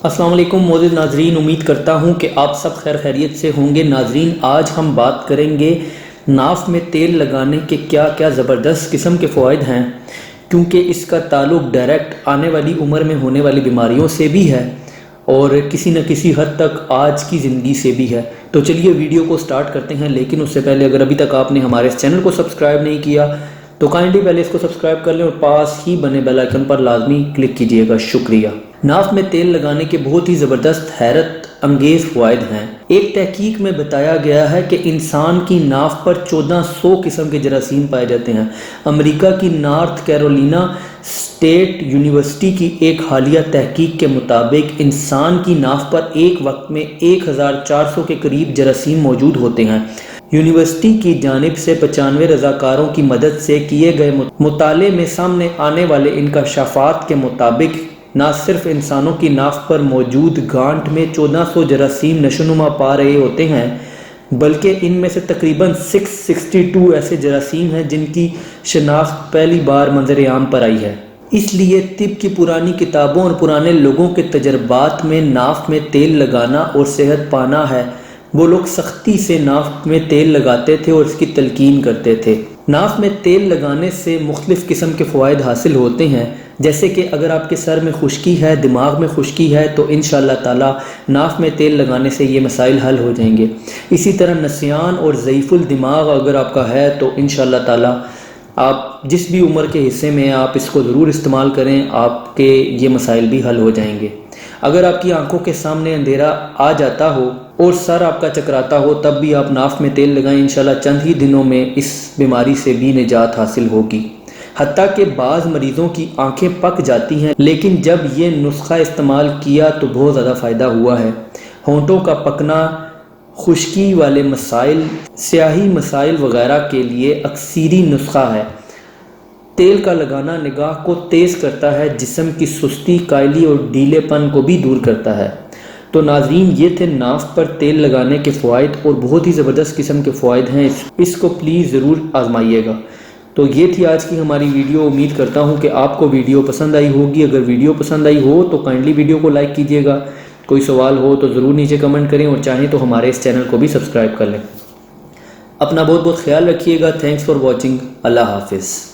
السلام علیکم معزز ناظرین، امید کرتا ہوں کہ آپ سب خیر خیریت سے ہوں گے۔ ناظرین، آج ہم بات کریں گے ناف میں تیل لگانے کے کیا کیا زبردست قسم کے فوائد ہیں، کیونکہ اس کا تعلق ڈائریکٹ آنے والی عمر میں ہونے والی بیماریوں سے بھی ہے اور کسی نہ کسی حد تک آج کی زندگی سے بھی ہے۔ تو چلیے ویڈیو کو سٹارٹ کرتے ہیں، لیکن اس سے پہلے اگر ابھی تک آپ نے ہمارے اس چینل کو سبسکرائب نہیں کیا تو کائنڈلی پہلے اس کو سبسکرائب کر لیں اور پاس ہی بنے بیل آئیکن پر لازمی کلک کیجئے گا۔ شکریہ۔ ناف میں تیل لگانے کے بہت ہی زبردست حیرت انگیز فوائد ہیں۔ ایک تحقیق میں بتایا گیا ہے کہ انسان کی ناف پر 1400 قسم کے جراثیم پائے جاتے ہیں۔ امریکہ کی نارتھ کیرولینا اسٹیٹ یونیورسٹی کی ایک حالیہ تحقیق کے مطابق انسان کی ناف پر ایک وقت میں 1400 کے قریب جراثیم موجود ہوتے ہیں۔ یونیورسٹی کی جانب سے 95 رضاکاروں کی مدد سے کیے گئے مطالعے میں سامنے آنے والے انکشافات کے مطابق نہ صرف انسانوں کی ناف پر موجود گانٹھ میں 1400 جراثیم نشوونما پا رہے ہوتے ہیں، بلکہ ان میں سے تقریباً 662 ایسے جراثیم ہیں جن کی شناخت پہلی بار منظر عام پر آئی ہے۔ اس لیے طب کی پرانی کتابوں اور پرانے لوگوں کے تجربات میں ناف میں تیل لگانا اور صحت پانا ہے۔ وہ لوگ سختی سے ناف میں تیل لگاتے تھے اور اس کی تلقین کرتے تھے۔ ناف میں تیل لگانے سے مختلف قسم کے فوائد حاصل ہوتے ہیں، جیسے کہ اگر آپ کے سر میں خشکی ہے، دماغ میں خشکی ہے، تو انشاءاللہ تعالی ناف میں تیل لگانے سے یہ مسائل حل ہو جائیں گے۔ اسی طرح نسیان اور ضعیف الدماغ اگر آپ کا ہے تو انشاءاللہ تعالی آپ جس بھی عمر کے حصے میں آپ اس کو ضرور استعمال کریں، آپ کے یہ مسائل بھی حل ہو جائیں گے۔ اگر آپ کی آنکھوں کے سامنے اندھیرا آ جاتا ہو اور سر آپ کا چکراتا ہو، تب بھی آپ ناف میں تیل لگائیں، انشاءاللہ چند ہی دنوں میں اس بیماری سے بھی نجات حاصل ہوگی۔ حتیٰ کہ بعض مریضوں کی آنکھیں پک جاتی ہیں، لیکن جب یہ نسخہ استعمال کیا تو بہت زیادہ فائدہ ہوا ہے۔ ہونٹوں کا پکنا، خشکی والے مسائل، سیاہی مسائل وغیرہ کے لیے اکثیری نسخہ ہے۔ تیل کا لگانا نگاہ کو تیز کرتا ہے، جسم کی سستی، کائلی اور ڈھیلے پن کو بھی دور کرتا ہے۔ تو ناظرین، یہ تھے ناف پر تیل لگانے کے فوائد، اور بہت ہی زبردست قسم کے فوائد ہیں، اس کو پلیز ضرور آزمائیے گا۔ تو یہ تھی آج کی ہماری ویڈیو۔ امید کرتا ہوں کہ آپ کو ویڈیو پسند آئی ہوگی۔ اگر ویڈیو پسند آئی ہو تو کائنڈلی ویڈیو کو لائک کیجئے گا۔ کوئی سوال ہو تو ضرور نیچے کمنٹ کریں، اور چاہیں تو ہمارے اس چینل کو بھی سبسکرائب کر لیں۔ اپنا بہت بہت خیال رکھیے گا۔ Thanks for watching. اللہ حافظ۔